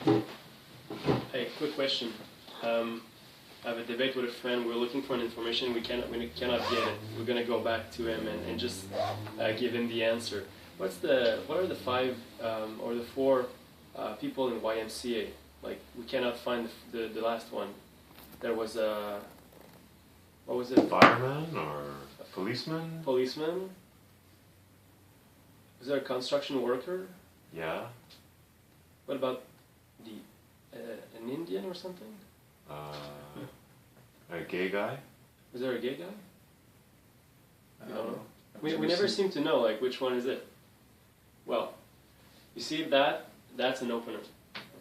Hey, quick question. I have a debate with a friend. We're looking for an information. We cannot get it. We're gonna go back to him and just give him the answer. What are the five or the four people in YMCA? Like we cannot find the last one. There was a what was it? Fireman or policeman? Policeman. Was there a construction worker? Yeah. What about the an Indian or something? A gay guy? Was there a gay guy? You don't know. I've We never seem to know like which one is it. Well, you see that's an opener.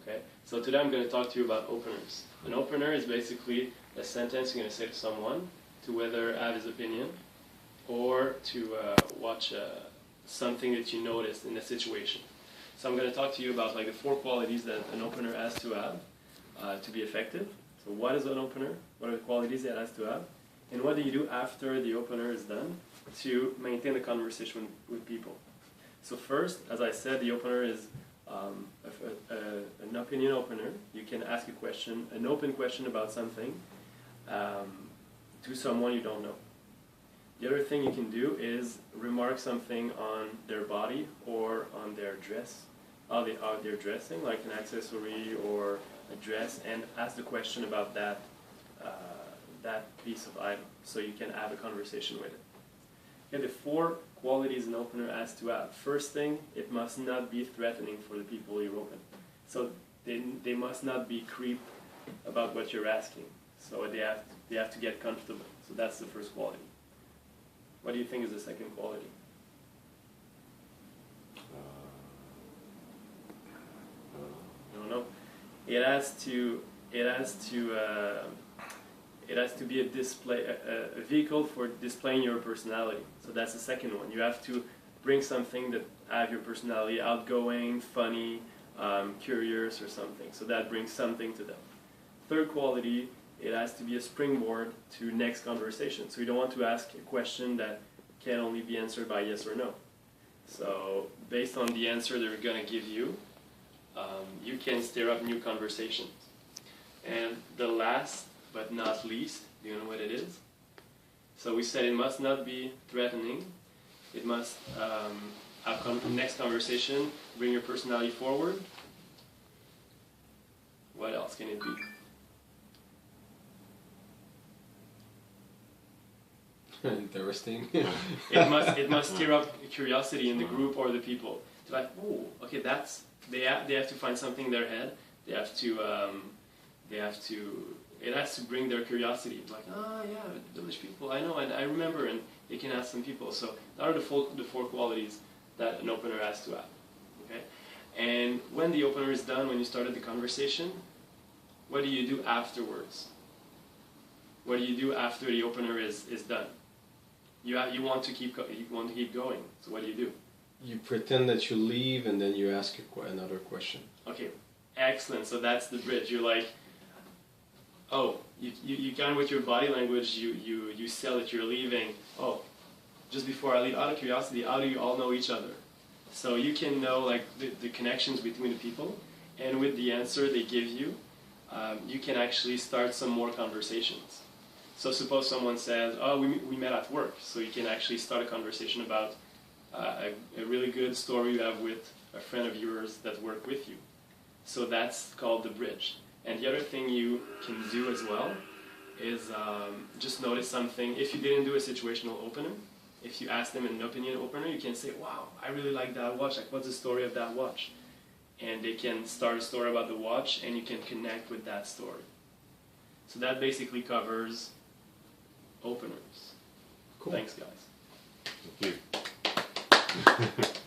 Okay. So today I'm going to talk to you about openers. An opener is basically a sentence you're going to say to someone to whether have his opinion or to watch something that you noticed in a situation. So I'm going to talk to you about like the four qualities that an opener has to have to be effective. So what is an opener? What are the qualities it has to have? And what do you do after the opener is done to maintain the conversation with people? So first, as I said, the opener is an opinion opener. You can ask a question, an open question about something to someone you don't know. The other thing you can do is remark something on their body or on their dress, how they're dressing, like an accessory or a dress, and ask the question about that piece of item, so you can have a conversation with it. Okay, the four qualities an opener has to have. First thing, it must not be threatening for the people you open. So they must not be creep about what you're asking. So they have to get comfortable. So that's the first quality. What do you think is the second quality? No, no. It has to be a display, a vehicle for displaying your personality. So that's the second one. You have to bring something that have your personality, outgoing, funny, curious, or something. So that brings something to them. Third quality, it has to be a springboard to next conversation. So you don't want to ask a question that can only be answered by yes or no. So based on the answer they're going to give you, you can stir up new conversations. And the last but not least, do you know what it is? So we said it must not be threatening. It must have next conversation, bring your personality forward. What else can it be? Interesting. It must stir up curiosity in the group or the people. It's like, oh, okay, they have to find something in their head. They have to it has to bring their curiosity. Like, oh yeah, village people, I know, and I remember, and they can ask some people. So that are the four qualities that an opener has to have. Okay, and when the opener is done, when you started the conversation, what do you do afterwards? What do you do after the opener is done? You want to keep going. So what do? You pretend that you leave and then you ask another question. Okay, excellent. So that's the bridge. You're like, oh, you kind of with your body language, you sell that you're leaving. Oh, just before I leave, out of curiosity, how do you all know each other? So you can know like the connections between the people, and with the answer they give you, you can actually start some more conversations. So suppose someone says, oh, we met at work. So you can actually start a conversation about a really good story you have with a friend of yours that worked with you. So that's called the bridge. And the other thing you can do as well is just notice something. If you didn't do a situational opener, if you ask them an opinion opener, you can say, wow, I really like that watch. Like, what's the story of that watch? And they can start a story about the watch, and you can connect with that story. So that basically covers openers. Cool. Thanks, guys. Thank you.